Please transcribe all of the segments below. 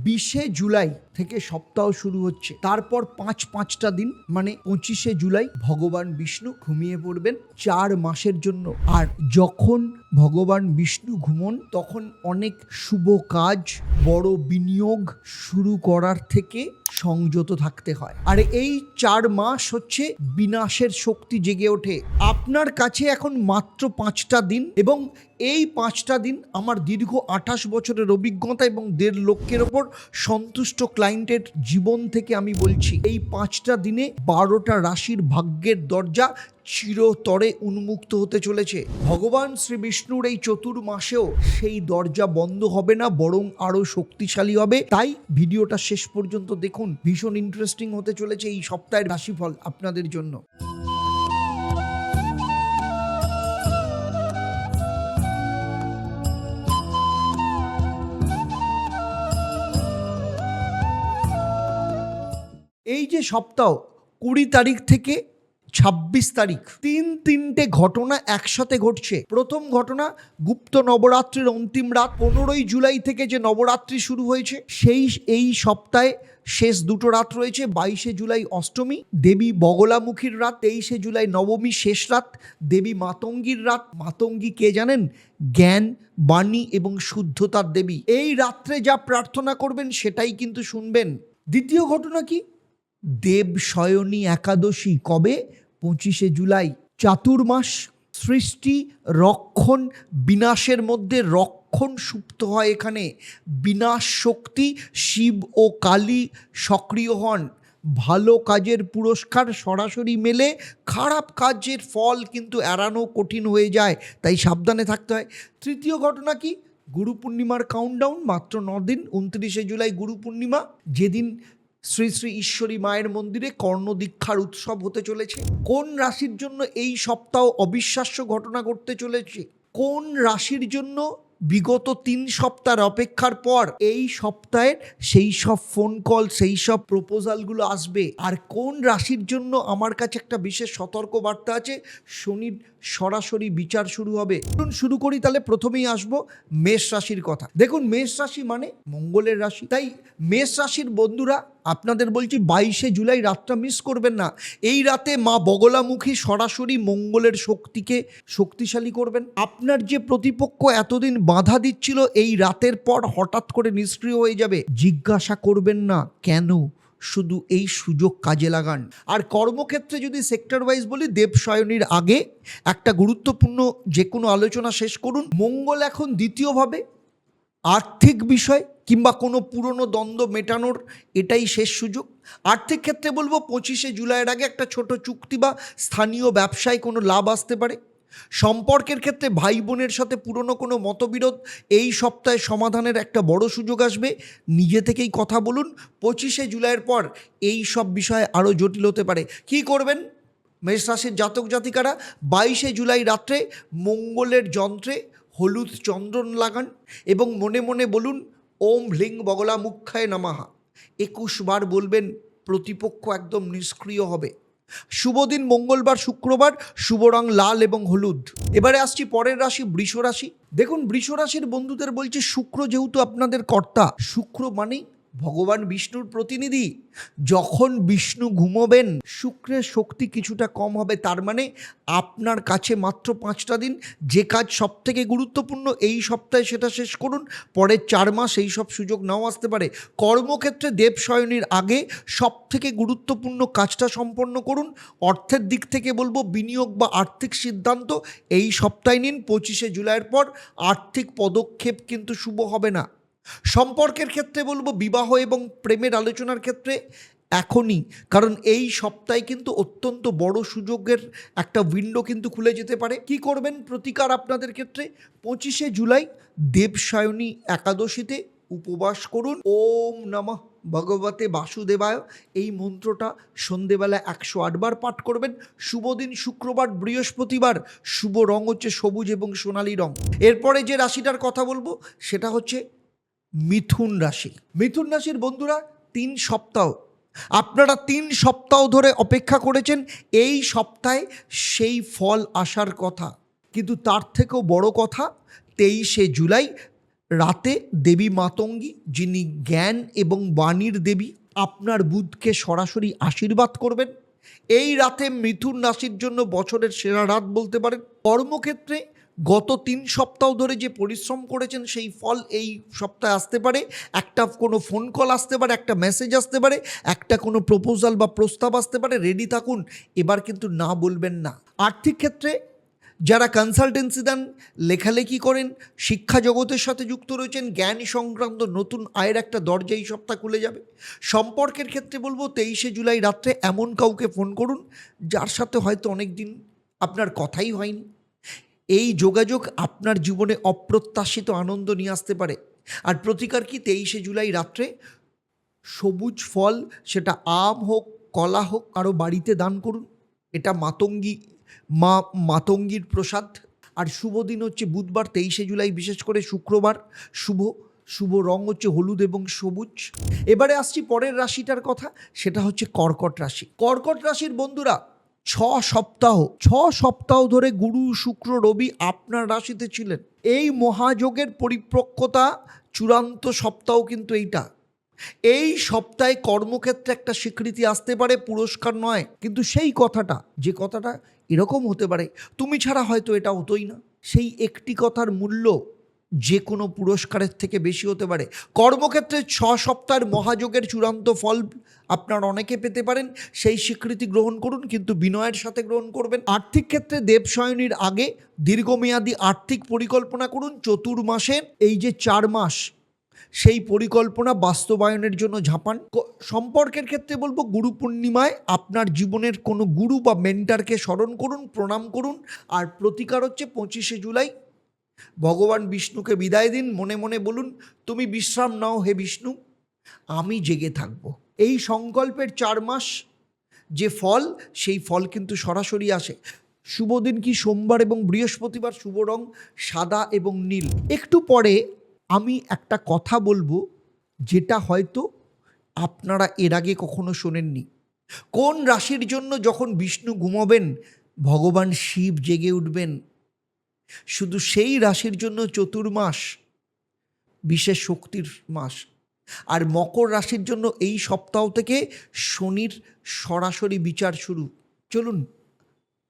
20শে জুলাই থেকে সপ্তাহ শুরু হচ্ছে। তারপর পাঁচটা দিন মানে 25শে জুলাই ভগবান বিষ্ণু ঘুমিয়ে পড়বেন 4 মাসের জন্য। আর যখন ভগবান বিষ্ণু ঘুমন তখন অনেক শুভ কাজ, বড় বিনিয়োগ শুরু করার থেকে সংযত থাকতে হয়। আর এই 4 মাস হচ্ছে বিনাশের শক্তি জেগে ওঠে। আপনার কাছে এখন মাত্র 5টা দিন, এবং এই 5টা দিন আমার দীর্ঘ 28 বছরের অভিজ্ঞতা এবং 1.5 লক্ষের ওপর সন্তুষ্ট ক্লায়েন্টের জীবন থেকে আমি বলছি, এই 5টা দিনে 12টা রাশির ভাগ্যের দরজা চিরতরে উন্মুক্ত হতে চলেছে। ভগবান শ্রী বিষ্ণুর এই চতুর্মাসেও সেই দরজা বন্ধ হবে না, বরং আরো শক্তিশালী হবে। তাই ভিডিওটা শেষ পর্যন্ত দেখুন, ভীষণ ইন্টারেস্টিং হতে চলেছে এই সপ্তাহের রাশিফল আপনাদের জন্য। এই যে সপ্তাহ 20 তারিখ থেকে 26 তারিখ, তিনটে ঘটনা একসাথে ঘটছে। প্রথম ঘটনা, গুপ্ত নবরাত্রির অন্তিম রাত 15ই জুলাই থেকে যে নবরাত্রি শুরু হয়েছে, এই সপ্তাহে শেষ 2টো রাত রয়েছে। 22শে জুলাই অষ্টমী, দেবী বগলামুখীর রাত। 23শে জুলাই নবমী, শেষ রাত, দেবী মাতঙ্গীর রাত। মাতঙ্গী কে জানেন? জ্ঞান, বাণী এবং শুদ্ধতার দেবী। এই রাত্রে যা প্রার্থনা করবেন সেটাই কিন্তু শুনবেন। দ্বিতীয় ঘটনা কি? দেবশয়নী একাদশী কবে? 25শে জুলাই। চাতুর্মাস, সৃষ্টি, রক্ষণ, বিনাশের মধ্যে রক্ষণ সুপ্ত হয়। এখানে বিনাশ শক্তি শিব ও কালী সক্রিয় হন। ভালো কাজের পুরস্কার সরাসরি মেলে, খারাপ কাজের ফল কিন্তু এড়ানো কঠিন হয়ে যায়, তাই সাবধানে থাকতে হয়। তৃতীয় ঘটনা কি? গুরু পূর্ণিমার কাউন্টডাউন, মাত্র 9 দিন। 29শে জুলাই গুরু পূর্ণিমা, যেদিন শ্রী শ্রী ঈশ্বরী মায়ের মন্দিরে কর্ণদীক্ষার উৎসব হতে চলেছে। কোন রাশির জন্য এই সপ্তাহ অবিশ্বাস্য ঘটনা ঘটতে চলেছে? কোন রাশির জন্য বিগত 3 সপ্তাহের অপেক্ষার পর এই সপ্তাহের সেই সব ফোন কল, সেই সব প্রপোজালগুলো আসবে? আর কোন রাশির জন্য আমার কাছে একটা বিশেষ সতর্ক বার্তা আছে, শনির সরাসরি বিচার শুরু হবে। শুরু করি তাহলে। প্রথমেই আসবো মেষ রাশির কথা। দেখুন, মেষ রাশি মানে মঙ্গলের রাশি, তাই মেষ রাশির বন্ধুরা আপনাদের বলছি 22শে জুলাই রাতটা মিস করবেন না। এই রাতে মা বগলামুখী সরাসরি মঙ্গলের শক্তিকে শক্তিশালী করবেন। আপনার যে প্রতিপক্ষ এতদিন বাধা দিচ্ছিল, এই রাতের পর হঠাৎ করে নিষ্ক্রিয় হয়ে যাবে। জিজ্ঞাসা করবেন না কেন, শুধু এই সুযোগ কাজে লাগান। আর কর্মক্ষেত্রে যদি সেক্টর ওয়াইজ বলি, দেবশয়নীর আগে একটা গুরুত্বপূর্ণ যে কোনো আলোচনা শেষ করুন। মঙ্গল এখন দ্বিতীয়ভাবে আর্থিক বিষয় কিংবা কোনো পুরনো দ্বন্দ্ব মেটানোর এটাই শেষ সুযোগ। আর্থিক ক্ষেত্রে বলবো 25শে জুলাইয়ের আগে একটা ছোট চুক্তি বা স্থানীয় ব্যবসায় কোনো লাভ আসতে পারে। সম্পর্কের ক্ষেত্রে ভাই বোনের সাথে পুরনো কোনো মতবিরোধ এই সপ্তাহে সমাধানের একটা বড় সুযোগ আসবে। নিজে থেকেই কথা বলুন। 25শে জুলাইয়ের পর এই সব বিষয়ে আরও জটিল হতে পারে। কি করবেন মেষ রাশির জাতক জাতিকারা? 22শে জুলাই রাত্রে মঙ্গলের যন্ত্রে হলুদ চন্দন লাগান এবং মনে মনে বলুন, ওম হ্লিং বগলামুখ্যায় নমঃ। 21 বার বলবেন, প্রতিপক্ষ একদম নিষ্ক্রিয় হবে। শুভ দিন মঙ্গলবার, শুক্রবার। শুভ রং লাল এবং হলুদ। এবারে আসছি পরের রাশি, বৃষ রাশি। দেখুন, বৃষ রাশির বন্ধুদের বলছি, শুক্র যেহেতু আপনাদের কর্তা, শুক্র মানেই ভগবান বিষ্ণুর প্রতিনিধি। যখন বিষ্ণু ঘুমোবেন, শুক্রের শক্তি কিছুটা কম হবে। তার মানে আপনার কাছে মাত্র 5টা দিন। যে কাজ সব থেকে গুরুত্বপূর্ণ এই সপ্তাহে সেটা শেষ করুন। পরের 4 মাস এই সব সুযোগ নাও আসতে পারে। কর্মক্ষেত্রে দেবশয়নীর আগে সব থেকে গুরুত্বপূর্ণ কাজটা সম্পন্ন করুন। অর্থের দিক থেকে বলবো, বিনিয়োগ বা আর্থিক সিদ্ধান্ত এই সপ্তাহে নিন। 25শে জুলাইয়ের পর আর্থিক পদক্ষেপ কিন্তু শুভ হবে না। সম্পর্কের ক্ষেত্রে বলবো, বিবাহ এবং প্রেমের আলোচনার ক্ষেত্রে এখনই, কারণ এই সপ্তাহে কিন্তু অত্যন্ত বড় সুযোগের একটা উইন্ডো কিন্তু খুলে যেতে পারে। কি করবেন প্রতিকার আপনাদের ক্ষেত্রে? 25শে জুলাই দেবশয়নী একাদশীতে উপবাস করুন। ওম নমঃ ভগবতে বাসুদেবায়, এই মন্ত্রটা সন্ধেবেলা 108 বার পাঠ করবেন। শুভ দিন শুক্রবার, বৃহস্পতিবার। শুভ রং হচ্ছে সবুজ এবং সোনালী রং। এরপরে যে রাশিটার কথা বলবো সেটা হচ্ছে মিথুন রাশি। মিথুন রাশির বন্ধুরা, 3 সপ্তাহ আপনারা 3 সপ্তাহ ধরে অপেক্ষা করেছেন। এই সপ্তাহে সেই ফল আসার কথা, কিন্তু তার থেকেও বড় কথা, 23শে জুলাই রাতে দেবী মাতঙ্গী, যিনি জ্ঞান এবং বাণীর দেবী, আপনার বুধকে সরাসরি আশীর্বাদ করবেন। এই রাতে মিথুন রাশির জন্য বছরের সেরা রাত বলতে পারেন। কর্মক্ষেত্রে গত 3 সপ্তাহ ধরে যে পরিশ্রম করেছেন সেই ফল এই সপ্তাহে আসতে পারে। একটা কোনো ফোন কল আসতে পারে, একটা মেসেজ আসতে পারে, একটা কোনো প্রপোজাল বা প্রস্তাব আসতে পারে। রেডি থাকুন, এবার কিন্তু না বলবেন না। আর্থিক ক্ষেত্রে যারা কনসালটেন্সি দেন, লেখালেখি করেন, শিক্ষা জগতের সাথে যুক্ত রয়েছেন, জ্ঞান সংক্রান্ত নতুন আয়ের একটা দরজা এই সপ্তাহ খুলে যাবে। সম্পর্কের ক্ষেত্রে বলবো 23শে জুলাই রাত্রে এমন কাউকে ফোন করুন যার সাথে হয়তো অনেক দিন আপনার কথাই হয়নি। এই যোগাযোগ আপনার জীবনে অপ্রত্যাশিত আনন্দ নিয়ে আসতে পারে। আর প্রতিকার কি? 23শে জুলাই রাত্রে সবুজ ফল, সেটা আম হোক, কলা হোক, কারো বাড়িতে দান করুন। এটা মাতঙ্গীর প্রসাদ। আর শুভ দিন হচ্ছে বুধবার 23শে জুলাই, বিশেষ করে শুক্রবার শুভ রং হচ্ছে হলুদ এবং সবুজ। এবারে আসছি পরের রাশিটার কথা, সেটা হচ্ছে কর্কট রাশি। কর্কট রাশির বন্ধুরা, 6 সপ্তাহ ধরে গুরু শুক্র রবি আপনার রাশিতে ছিলেন। এই মহাযোগের পরিপক্কতা চূড়ান্ত সপ্তাহ কিন্তু এইটা। এই সপ্তাহে কর্মক্ষেত্রে একটা স্বীকৃতি আসতে পারে, পুরস্কার নয়, কিন্তু সেই কথাটা, যে কথাটা এরকম হতে পারে, তুমি ছাড়া হয়তো এটা হতোই না। সেই একটি কথার মূল্য যে কোনো পুরস্কারের থেকে বেশি হতে পারে। কর্মক্ষেত্রে 6 সপ্তাহের মহাযোগের চূড়ান্ত ফল আপনার অনেকে পেতে পারেন। সেই স্বীকৃতি গ্রহণ করুন, কিন্তু বিনয়ের সাথে গ্রহণ করবেন। আর্থিক ক্ষেত্রে দেবশয়নীর আগে দীর্ঘমেয়াদী আর্থিক পরিকল্পনা করুন। চতুর্মাসের এই যে 4 মাস, সেই পরিকল্পনা বাস্তবায়নের জন্য ঝাঁপান। সম্পর্কের ক্ষেত্রে বলবো, গুরু পূর্ণিমায় আপনার জীবনের কোনো গুরু বা মেন্টারকে স্মরণ করুন, প্রণাম করুন। আর প্রতিকার হচ্ছে 25শে জুলাই ভগবান বিষ্ণুকে বিদায় দিন। মনে মনে বলুন, তুমি বিশ্রাম নাও হে বিষ্ণু, আমি জেগে থাকব। এই সংকল্পের 4 মাস যে ফল, সেই ফল কিন্তু সরাসরি আসে। শুভ দিন কি? সোমবার এবং বৃহস্পতিবার। শুভ রং সাদা এবং নীল। একটু পরে আমি একটা কথা বলবো যেটা হয়তো আপনারা এর আগে কখনো শোনেননি। কোন রাশির জন্য যখন বিষ্ণু ঘুমাবেন ভগবান শিব জেগে উঠবেন? শুধু সেই রাশির জন্য চতুর্মাস বিশেষ শক্তির মাস। আর মকর রাশির জন্য এই সপ্তাহ থেকে শনির সরাসরি বিচার শুরু। চলুন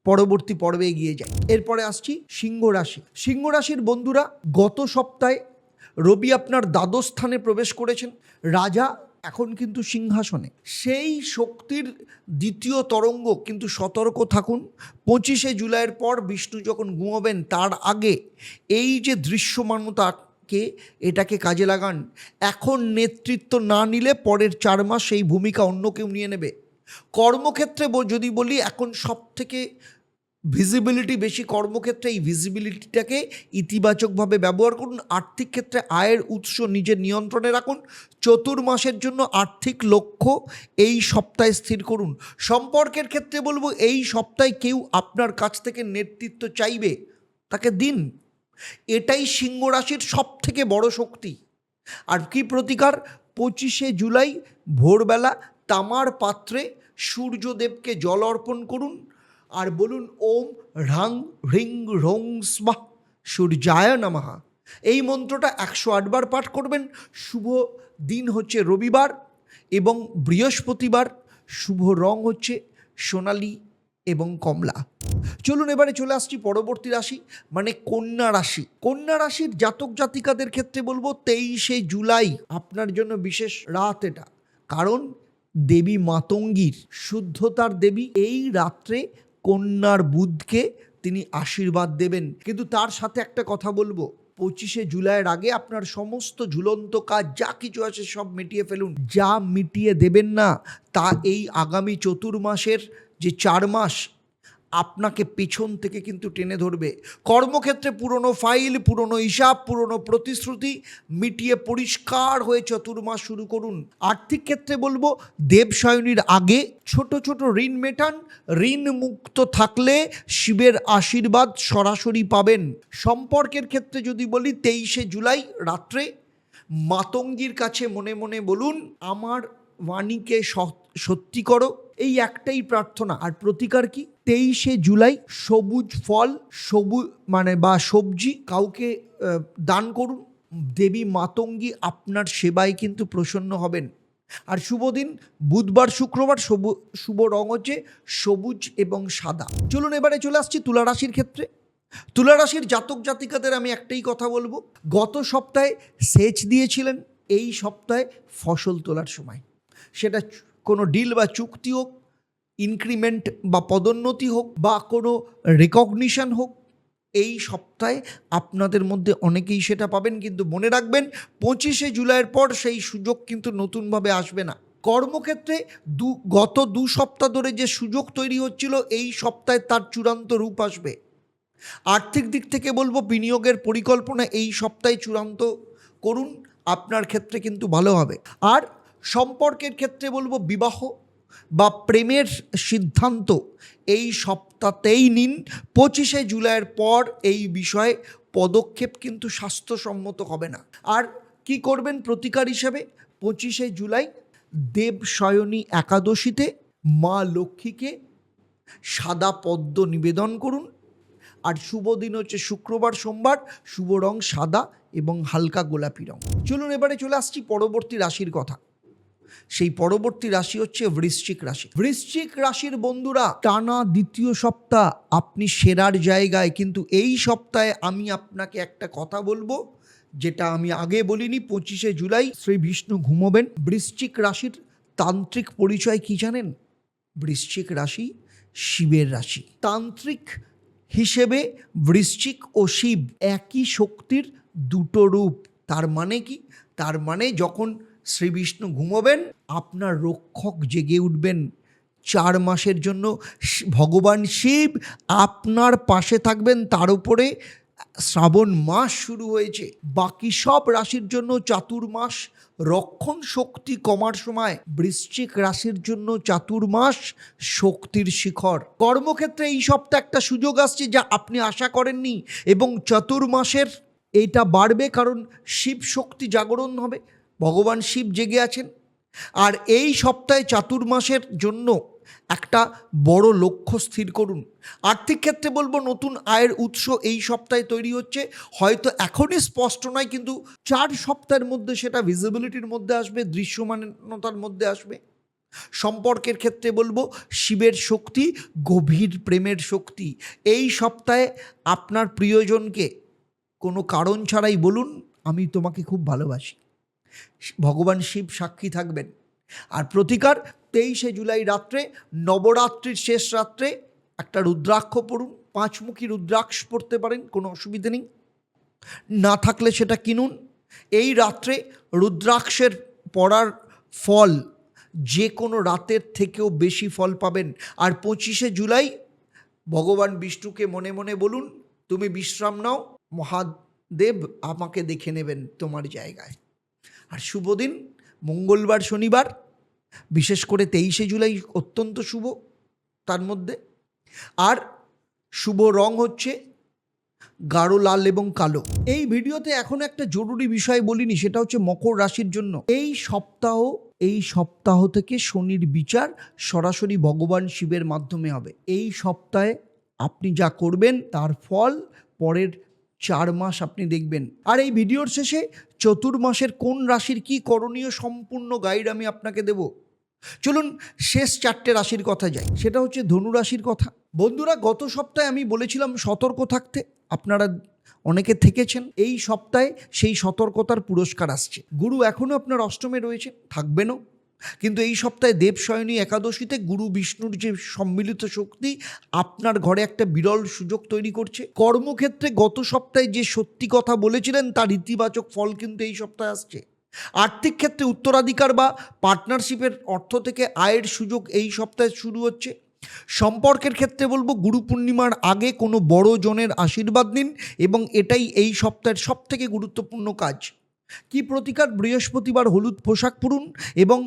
পরবর্তী পর্বে এগিয়ে যাই। এরপরে আসছি সিংহ রাশি। সিংহ রাশির বন্ধুরা, গত সপ্তাহে রবি আপনার দ্বাদশ স্থানে প্রবেশ করেছেন। রাজা এখন কিন্তু সিংহাসনে। সেই শক্তির দ্বিতীয় তরঙ্গ, কিন্তু সতর্ক থাকুন। 25শে জুলাইয়ের পর বিষ্ণু যখন ঘুমাবেন তার আগে এই যে দৃশ্যমানতাকে, এটাকে কাজে লাগান। এখন নেতৃত্ব না নিলে পরের 4 মাস সেই ভূমিকা অন্য কেউ নিয়ে নেবে। কর্মক্ষেত্রে যদি বলি, এখন সব থেকে ভিজিবিলিটি বেশি কর্মক্ষেত্রে। এই ভিজিবিলিটিটাকে ইতিবাচকভাবে ব্যবহার করুন। আর্থিক ক্ষেত্রে আয়ের উৎস নিজের নিয়ন্ত্রণে রাখুন। চতুর্মাসের জন্য আর্থিক লক্ষ্য এই সপ্তাহে স্থির করুন। সম্পর্কের ক্ষেত্রে বলবো, এই সপ্তাহে কেউ আপনার কাছ থেকে নেতৃত্ব চাইবে, তাকে দিন। এটাই সিংহ রাশির সব থেকে বড় শক্তি। আর কি প্রতিকার? 25শে জুলাই ভোরবেলা তামার পাত্রে সূর্যদেবকে জল অর্পণ করুন আর বলুন, ওম হ্রাং হ্রিং রং স্বাহ সূর্যায় নমঃ। এই মন্ত্রটা 108 বার পাঠ করবেন। শুভ দিন হচ্ছে রবিবার এবং বৃহস্পতিবার। শুভ রং হচ্ছে সোনালি এবং কমলা। চলুন এবারে চলে আসছি পরবর্তী রাশি, মানে কন্যা রাশি। কন্যা রাশির জাতক জাতিকাদের ক্ষেত্রে বলবো 23শে জুলাই আপনার জন্য বিশেষ রাত এটা। কারণ দেবী মাতঙ্গীর, শুদ্ধতার দেবী, এই রাত্রে কন্যার বুধকে তিনি আশীর্বাদ দেবেন। কিন্তু তার সাথে একটা কথা বলবো, 25শে জুলাইয়ের আগে আপনার সমস্ত ঝুলন্ত কাজ যা কিছু আছে সব মিটিয়ে ফেলুন। যা মিটিয়ে দেবেন না, তা এই আগামী চতুর্মাসের যে 4 মাস আপনাকে পেছন থেকে কিন্তু টেনে ধরবে। কর্মক্ষেত্রে পুরনো ফাইল, পুরনো হিসাব, পুরনো প্রতিশ্রুতি মিটিয়ে পরিষ্কার হয়ে চতুর্মাস শুরু করুন। আর্থিক ক্ষেত্রে বলবো, দেবশয়নীর আগে ছোট ছোট ঋণ মেটান। ঋণ মুক্ত থাকলে শিবের আশীর্বাদ সরাসরি পাবেন। সম্পর্কের ক্ষেত্রে যদি বলি, 23শে জুলাই রাত্রে মাতঙ্গীর কাছে মনে মনে বলুন, আমার বাণীকে সত্যি করো। এই একটাই প্রার্থনা। আর প্রতিকার কি? 23শে জুলাই সবুজ ফল, সবুজ বা সবজি কাউকে দান করুন। দেবী মাতঙ্গী আপনার সেবায় কিন্তু প্রসন্ন হবেন। আর শুভ দিন বুধবার শুক্রবার, শুভ রং হচ্ছে সবুজ এবং সাদা। চলুন এবারে চলে আসছি তুলা রাশির ক্ষেত্রে। তুলা রাশির জাতক জাতিকাদের আমি একটাই কথা বলবো, গত সপ্তাহে সেচ দিয়েছিলেন, এই সপ্তাহে ফসল তোলার সময়, সেটা কোনো ডিল বা চুক্তি হোক, ইনক্রিমেন্ট বা পদোন্নতি হোক বা কোনো রেকগনিশন হোক, এই সপ্তাহে আপনাদের মধ্যে অনেকেই সেটা পাবেন। কিন্তু মনে রাখবেন 25শে জুলাইয়ের পর সেই সুযোগ কিন্তু নতুনভাবে আসবে না। কর্মক্ষেত্রে গত 2 সপ্তাহ ধরে যে সুযোগ তৈরি হচ্ছিল, এই সপ্তাহে তার চূড়ান্ত রূপ আসবে। আর্থিক দিক থেকে বলবো বিনিয়োগের পরিকল্পনা এই সপ্তাহে চূড়ান্ত করুন, আপনার ক্ষেত্রে কিন্তু ভালো হবে। আর সম্পর্কের ক্ষেত্রে বলবো বিবাহ বা প্রেমের সিদ্ধান্ত এই সপ্তাহতেই নিন। 25শে জুলাইয়ের পর এই বিষয়ে পদক্ষেপ কিন্তু স্বাস্থ্যসম্মত হবে না। আর কি করবেন প্রতিকার হিসেবে, 25শে জুলাই দেবশয়নী একাদশীতে মা লক্ষ্মীকে সাদা পদ্ম নিবেদন করুন। আর শুভ দিন হচ্ছে শুক্রবার সোমবার, শুভ রং সাদা এবং হালকা গোলাপি রং। চলুন এবারে চলে আসছি পরবর্তী রাশির কথা। সেই পরবর্তী রাশি হচ্ছে বৃশ্চিক রাশি। বৃশ্চিক রাশির বন্ধুরা, টানা দ্বিতীয় সপ্তাহ আপনি সেরার জায়গায়, কিন্তু এই সপ্তাহে আমি আপনাকে একটা কথা বলবো যেটা আমি আগে বলিনি। 25শে জুলাই শ্রী বিষ্ণু ঘুমোবেন। বৃশ্চিক রাশির তান্ত্রিক পরিচয় কি জানেন? বৃশ্চিক রাশি শিবের রাশি। তান্ত্রিক হিসেবে বৃশ্চিক ও শিব একই শক্তির দুটো রূপ। তার মানে কি? তার মানে যখন শ্রী বিষ্ণু ঘুমোবেন, আপনার রক্ষক জেগে উঠবেন। 4 মাসের জন্য ভগবান শিব আপনার পাশে থাকবেন। তার উপরে শ্রাবণ মাস শুরু হয়েছে। বাকি সব রাশির জন্য চাতুর্মাস রক্ষণ শক্তি কমার সময়, বৃশ্চিক রাশির জন্য চাতুর্মাস শক্তির শিখর। কর্মক্ষেত্রে এই সপ্তাহে একটা সুযোগ আসছে যা আপনি আশা করেননি, এবং চতুর্মাসের এইটা বাড়বে, কারণ শিব শক্তি জাগরণ হবে, ভগবান শিব জেগে আছেন। আর এই সপ্তাহে চাতুর্মাসের জন্য একটা বড় লক্ষ্য স্থির করুন। আর্থিক ক্ষেত্রে বলবো নতুন আয়ের উৎস এই সপ্তাহে তৈরি হচ্ছে। হয়তো এখনই স্পষ্ট নয়, কিন্তু 4 সপ্তাহের মধ্যে সেটা ভিজিবিলিটির মধ্যে আসবে, দৃশ্যমানতার মধ্যে আসবে। সম্পর্কের ক্ষেত্রে বলবো শিবের শক্তি, গভীর প্রেমের শক্তি। এই সপ্তাহে আপনার প্রিয়জনকে কোনো কারণ ছাড়াই বলুন, আমি তোমাকে খুব ভালোবাসি। ভগবান শিব সাক্ষী থাকবেন। আর প্রতিকার, 23শে জুলাই রাত্রে, নবরাত্রির শেষ রাত্রে একটা রুদ্রাক্ষ পড়ুন। 5মুখী রুদ্রাক্ষ পড়তে পারেন, কোনো অসুবিধে নেই, না থাকলে সেটা কিনুন। এই রাত্রে রুদ্রাক্ষের পড়ার ফল যে কোনো রাতের থেকেও বেশি ফল পাবেন। আর 25শে জুলাই ভগবান বিষ্ণুকে মনে মনে বলুন, তুমি বিশ্রাম নাও, মহাদেব আমাকে দেখে নেবেন তোমার জায়গায়। আর শুভ দিন মঙ্গলবার শনিবার, বিশেষ করে 23শে জুলাই অত্যন্ত শুভ তার মধ্যে। আর শুভ রং হচ্ছে গাঢ় লাল এবং কালো। এই ভিডিওতে এখন একটা জরুরি বিষয় বলিনি, সেটা হচ্ছে মকর রাশির জন্য এই সপ্তাহ থেকে শনির বিচার সরাসরি ভগবান শিবের মাধ্যমে হবে। এই সপ্তাহে আপনি যা করবেন তার ফল পরের 4 মাস আপনি দেখবেন। আর এই ভিডিওর শেষে চতুর্মাসের কোন রাশির কি করণীয় সম্পূর্ণ গাইড আমি আপনাকে দেব। চলুন শেষ 4টে রাশির কথা যাই, সেটা হচ্ছে ধনু রাশির কথা। বন্ধুরা, গত সপ্তাহে আমি বলেছিলাম সতর্ক থাকতে, আপনারা অনেকে থেকেছেন। এই সপ্তাহে সেই সতর্কতার পুরস্কার আসছে। গুরু এখনও আপনার অষ্টমে রয়েছে, থাকবেনও, কিন্তু এই সপ্তাহে দেবশয়নী একাদশীতে গুরু বিষ্ণুর যে সম্মিলিত শক্তি আপনার ঘরে একটা বিরল সুযোগ তৈরি করছে। কর্মক্ষেত্রে গত সপ্তাহে যে সত্যি কথা বলেছিলেন তার ইতিবাচক ফল কিন্তু এই সপ্তাহে আসছে। আর্থিক ক্ষেত্রে উত্তরাধিকার বা পার্টনারশিপের অর্থ থেকে আয়ের সুযোগ এই সপ্তাহে শুরু হচ্ছে। সম্পর্কের ক্ষেত্রে বলবো গুরু পূর্ণিমার আগে কোনো বড় জনের আশীর্বাদ নিন, এবং এটাই এই সপ্তাহের সবথেকে গুরুত্বপূর্ণ কাজ। কি প্রতিকার? বৃহস্পতিবার হলুদ পোশাক পরুন এবং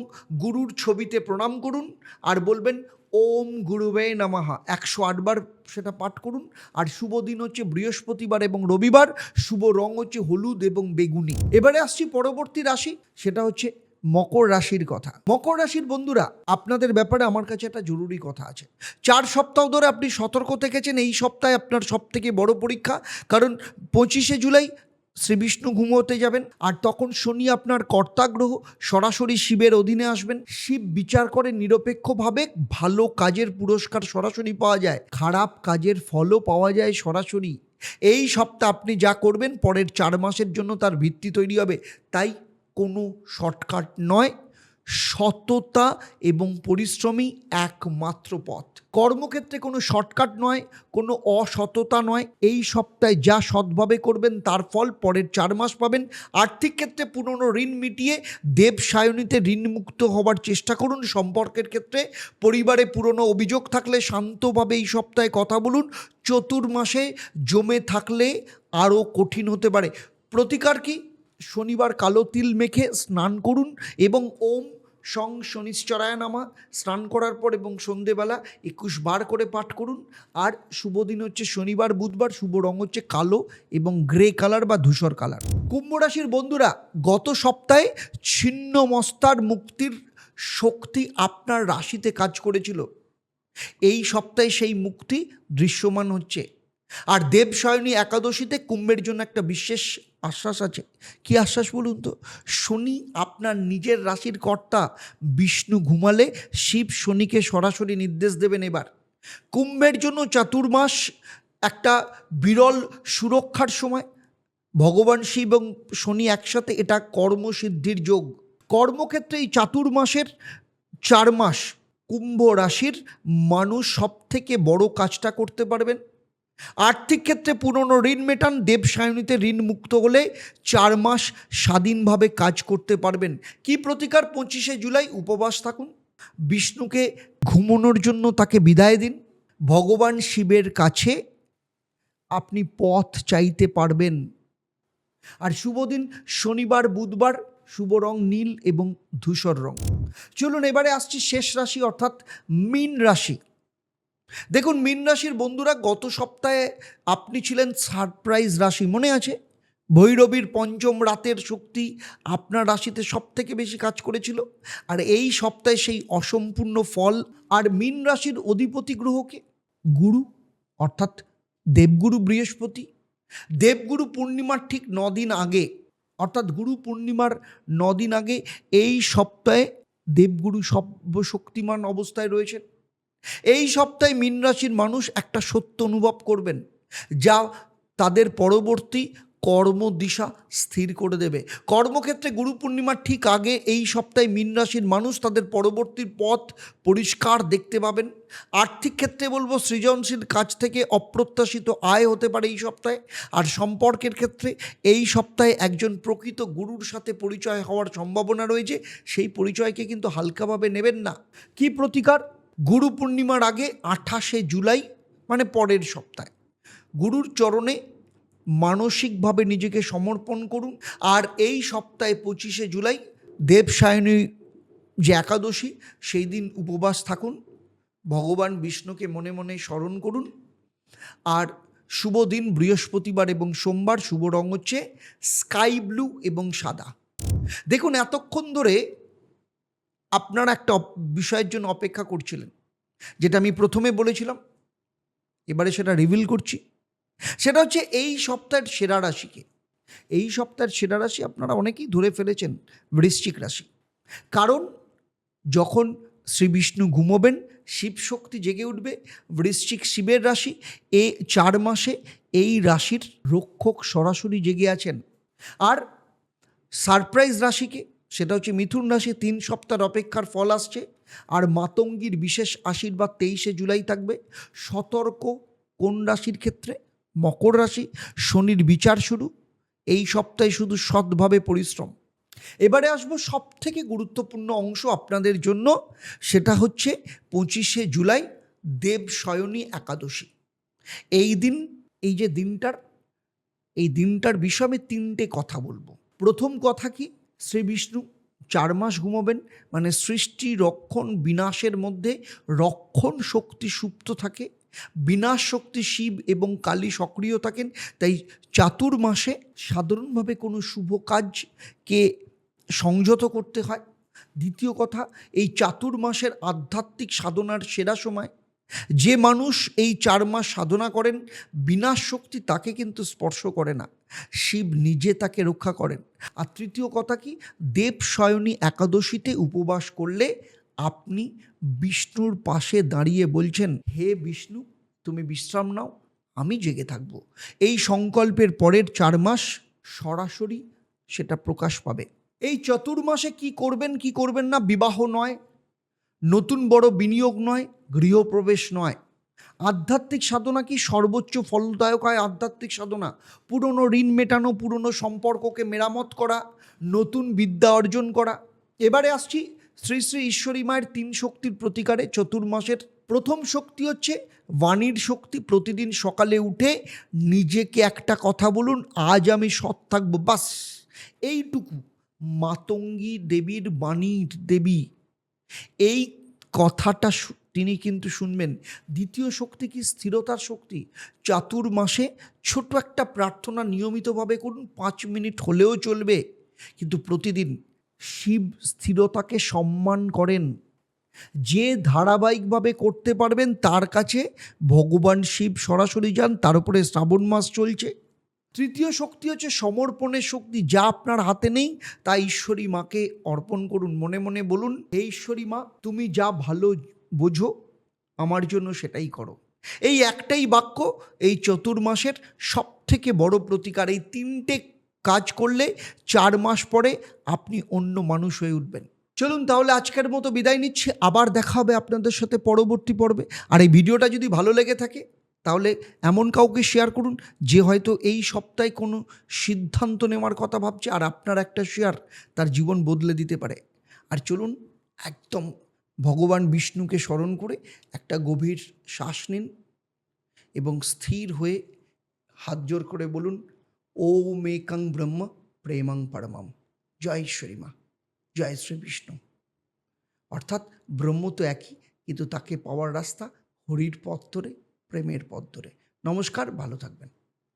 গুরুর ছবিতে প্রণাম করুন, আর বলবেন ওম গুরুবে নমঃ 108 বার সেটা পাঠ করুন। আর শুভ দিন হচ্ছে বৃহস্পতিবার এবং রবিবার, শুভ রং হচ্ছে হলুদ এবং বেগুনি। এবারে আসছি পরবর্তী রাশি, সেটা হচ্ছে মকর রাশির কথা। মকর রাশির বন্ধুরা, আপনাদের ব্যাপারে আমার কাছে একটা জরুরি কথা আছে। 4 সপ্তাহ ধরে আপনি সতর্ক থেকেছেন, এই সপ্তাহে আপনার সব থেকে বড় পরীক্ষা, কারণ 25শে জুলাই শ্রী বিষ্ণু ঘুমোতে যাবেন, আর তখন শনি আপনার কর্তা গ্রহ, সরাসরি শিবের অধীনে আসবেন। শিব বিচার করে নিরপেক্ষভাবে, ভালো কাজের পুরস্কার সরাসরি পাওয়া যায়, খারাপ কাজের ফলও পাওয়া যায় সরাসরি। এই সপ্তাহ আপনি যা করবেন পরের 4 মাসের জন্য তার ভিত্তি তৈরি হবে। তাই কোনো শর্টকাট নয়, সততা এবং পরিশ্রমই একমাত্র পথ। কর্মক্ষেত্রে কোনো শর্টকাট নয়, কোনো অসততা নয়। এই সপ্তাহে যা সৎভাবে করবেন তার ফল পরের 4 মাস পাবেন। আর্থিক ক্ষেত্রে পুরনো ঋণ মিটিয়ে দেবসায়নীতে ঋণমুক্ত হওয়ার চেষ্টা করুন। সম্পর্কের ক্ষেত্রে পরিবারে পুরনো অভিযোগ থাকলে শান্তভাবে এই সপ্তাহে কথা বলুন। চতুর্মাসে জমে থাকলে আরও কঠিন হতে পারে। প্রতিকার কি? শনিবার কালো তিল মেখে স্নান করুন এবং ওম সং শনিশ্চরায় নামা স্নান করার পর এবং সন্ধেবেলা 21 বার করে পাঠ করুন। আর শুভ দিন হচ্ছে শনিবার, বুধবার। শুভ রং হচ্ছে কালো এবং গ্রে কালার বা ধূসর কালার। কুম্ভ রাশির বন্ধুরা, গত সপ্তাহে ছিন্ন মস্তার মুক্তির শক্তি আপনার রাশিতে কাজ করেছিল। এই সপ্তাহে সেই মুক্তি দৃশ্যমান হচ্ছে। আর দেবসায়নী একাদশীতে কুম্ভের জন্য একটা বিশেষ আশ্বাস আছে। কি আশ্বাস বলুন তো? শনি আপনার নিজের রাশির কর্তা। বিষ্ণু ঘুমালে শিব শনিকে সরাসরি নির্দেশ দেবেন। এবার কুম্ভের জন্য চাতুর্মাস একটা বিরল সুরক্ষার সময়। ভগবান শিব এবং শনি একসাথে, এটা কর্মসিদ্ধির যোগ। কর্মক্ষেত্রে এই চাতুর্মাসের 4 মাস কুম্ভ রাশির মানুষ সব থেকে বড় কাজটা করতে পারবেন। আর্থিক ক্ষেত্রে পুরনো ঋণ মেটান। দেবসায়নীতে ঋণ মুক্ত হলে 4 মাস স্বাধীনভাবে কাজ করতে পারবেন। কি প্রতিকার? 25শে জুলাই উপবাস থাকুন, বিষ্ণুকে ঘুমানোর জন্য তাকে বিদায় দিন। ভগবান শিবের কাছে আপনি পথ চাইতে পারবেন। আর শুভ দিন শনিবার, বুধবার। শুভ রং নীল এবং ধূসর রং। চলুন এবারে আসছি শেষ রাশি, অর্থাৎ মীন রাশি। দেখুন, মীন রাশির বন্ধুরা, গত সপ্তাহে আপনি ছিলেন সারপ্রাইজ রাশি, মনে আছে? ভৈরবীর পঞ্চম রাতের শক্তি আপনার রাশিতে সব থেকে বেশি কাজ করেছিল। আর এই সপ্তাহে সেই অসম্পূর্ণ ফল। আর মীন রাশির অধিপতি গ্রহকে গুরু, অর্থাৎ দেবগুরু বৃহস্পতি। দেবগুরু পূর্ণিমার ঠিক 9 দিন আগে, অর্থাৎ গুরু পূর্ণিমার 9 দিন আগে এই সপ্তাহে দেবগুরু সর্বশক্তিমান অবস্থায় রয়েছেন। এই সপ্তাহে মীন রাশির মানুষ একটা সত্য অনুভব করবেন, যা তাদের পরবর্তী কর্মদিশা স্থির করে দেবে। কর্মক্ষেত্রে গুরু পূর্ণিমার ঠিক আগে এই সপ্তাহে মীন রাশির মানুষ তাদের পরবর্তী পথ পরিষ্কার দেখতে পাবেন। আর্থিক ক্ষেত্রে বলবো, সৃজনশীল কাজ থেকে অপ্রত্যাশিত আয় হতে পারে এই সপ্তাহে। আর সম্পর্কের ক্ষেত্রে এই সপ্তাহে একজন প্রকৃত গুরুর সাথে পরিচয় হওয়ার সম্ভাবনা রয়েছে। সেই পরিচয়কে কিন্তু হালকাভাবে নেবেন না। কি প্রতিকার? গুরু পূর্ণিমার আগে 28শে জুলাই, মানে পরের সপ্তাহে, গুরুর চরণে মানসিকভাবে নিজেকে সমর্পণ করুন। আর এই সপ্তাহে 25শে জুলাই দেবসায়নী যে একাদশী, সেই দিন উপবাস থাকুন, ভগবান বিষ্ণুকে মনে মনে স্মরণ করুন। আর শুভ দিন বৃহস্পতিবার এবং সোমবার। শুভ রং হচ্ছে স্কাই ব্লু এবং সাদা। দেখুন, এতক্ষণ ধরে আপনারা একটা বিষয়ের জন্য অপেক্ষা করছিলেন, যেটা আমি প্রথমে বলেছিলাম, এবারে সেটা রিভিল করছি। সেটা হচ্ছে এই সপ্তাহের সেরা রাশিকে। এই সপ্তাহের সেরা রাশি আপনারা অনেকেই ধরে ফেলেছেন, বৃশ্চিক রাশি। কারণ যখন শ্রী বিষ্ণু ঘুমোবেন, শিব শক্তি জেগে উঠবে। বৃশ্চিক শিবের রাশি। 4 মাসে এই রাশির রক্ষক সরাসরি জেগে আছেন। আর সারপ্রাইজ রাশিকে, সেটা হচ্ছে মিথুন রাশি। 3 সপ্তাহের অপেক্ষার ফল আসছে। আর মাতঙ্গীর বিশেষ আশীর্বাদ 23শে জুলাই থাকবে। সতর্ক কোন রাশির ক্ষেত্রে? মকর রাশি। শনির বিচার শুরু। এই সপ্তাহে শুধু সৎভাবে পরিশ্রম। এবারে আসবো সব থেকে গুরুত্বপূর্ণ অংশ আপনাদের জন্য, সেটা হচ্ছে 25শে জুলাই দেবসায়নী একাদশী। এই দিন, এই যে দিনটার, এই দিনটার বিষয়ে আমি 3টে কথা বলবো। প্রথম কথা কি? শ্রী বিষ্ণু 4 মাস ঘুমোবেন, মানে সৃষ্টি রক্ষণ বিনাশের মধ্যে রক্ষণ শক্তি সুপ্ত থাকে। বিনাশ শক্তি শিব এবং কালী সক্রিয় থাকেন। তাই চাতুর্মাসে সাধারণভাবে কোনো শুভ কাজকে সংযত করতে হয়। দ্বিতীয় কথা, এই চাতুর্মাসের আধ্যাত্মিক সাধনার সেরা সময়। যে মানুষ এই 4 মাস সাধনা করেন, বিনাশ শক্তি তাকে কিন্তু স্পর্শ করে না, শিব নিজে তাকে রক্ষা করেন। আর তৃতীয় কথা কি, দেব শয়নী একাদশীতে উপবাস করলে আপনি বিষ্ণুর পাশে দাঁড়িয়ে বলছেন, হে বিষ্ণু তুমি বিশ্রাম নাও, আমি জেগে থাকব। এই সংকল্পের পরের 4 মাস সরাসরি সেটা প্রকাশ পাবে। এই চতুর্মাসে কি করবেন কি করবেন না, বিবাহ নয়, নতুন বড় বিনিয়োগ নয়, গৃহপ্রবেশ নয়। আধ্যাত্মিক সাধনা কি সর্বোচ্চ ফলদায়ক হয়? আধ্যাত্মিক সাধনা পুরনো ঋণ মেটানো, পুরনো সম্পর্ককে মেরামত করা, নতুন বিদ্যা অর্জন করা। এবারে আসছি শ্রী শ্রী ঈশ্বরী মায়ের 3 শক্তির প্রতিকারে চতুর্মাসের। প্রথম শক্তি হচ্ছে বাণীর শক্তি। প্রতিদিন সকালে উঠে নিজেকে একটা কথা বলুন, আজ আমি সৎ থাকবো, বাস এইটুকু। মাতঙ্গী দেবীর বাণীর দেবী, এই কথাটা তিনি কিন্তু শুনবেন। দ্বিতীয় শক্তি কি, স্থিরতার শক্তি। চাতুর্মাসে ছোট একটা প্রার্থনা নিয়মিতভাবে করুন, 5 মিনিট হলেও চলবে, কিন্তু প্রতিদিন। শিব স্থিরতাকে সম্মান করেন, যে ধারাবাহিকভাবে করতে পারবেন তার কাছে ভগবান শিব সরাসরি যান। তার উপরে শ্রাবণ মাস চলছে। তৃতীয় শক্তি হচ্ছে সমর্পণের শক্তি। যা আপনার হাতে নেই তা ঈশ্বরী মাকে অর্পণ করুন। মনে মনে বলুন, হে ঈশ্বরী মা তুমি যা ভালো বোঝো আমার জন্য সেটাই করো। এই একটাই বাক্য এই চতুর্মাসের সব থেকে বড় প্রতিকার। এই 3টে কাজ করলে 4 মাস পরে আপনি অন্য মানুষ হয়ে উঠবেন। চলুন তাহলে আজকের মতো বিদায় নিচ্ছি, আবার দেখা হবে আপনাদের সাথে পরবর্তী পর্বে। আর এই ভিডিওটা যদি ভালো লেগে থাকে তাহলে এমন কাউকে শেয়ার করুন যে হয়তো এই সপ্তাহে কোনো সিদ্ধান্ত নেওয়ার কথা ভাবছে, আর আপনার একটা শেয়ার তার জীবন বদলে দিতে পারে। আর চলুন একদম ভগবান বিষ্ণুকে স্মরণ করে একটা গভীর শ্বাস নিন এবং স্থির হয়ে হাত জোর করে বলুন, ওম একং ব্রহ্ম প্রেমং পরমম। জয় ঈশ্বরী মা, জয় শ্রী বিষ্ণু। অর্থাৎ ব্রহ্ম তো একই, কিন্তু তাকে পাওয়ার রাস্তা হরির পথ ধরে, প্রেমের পথ ধরে। নমস্কার, ভালো থাকবেন।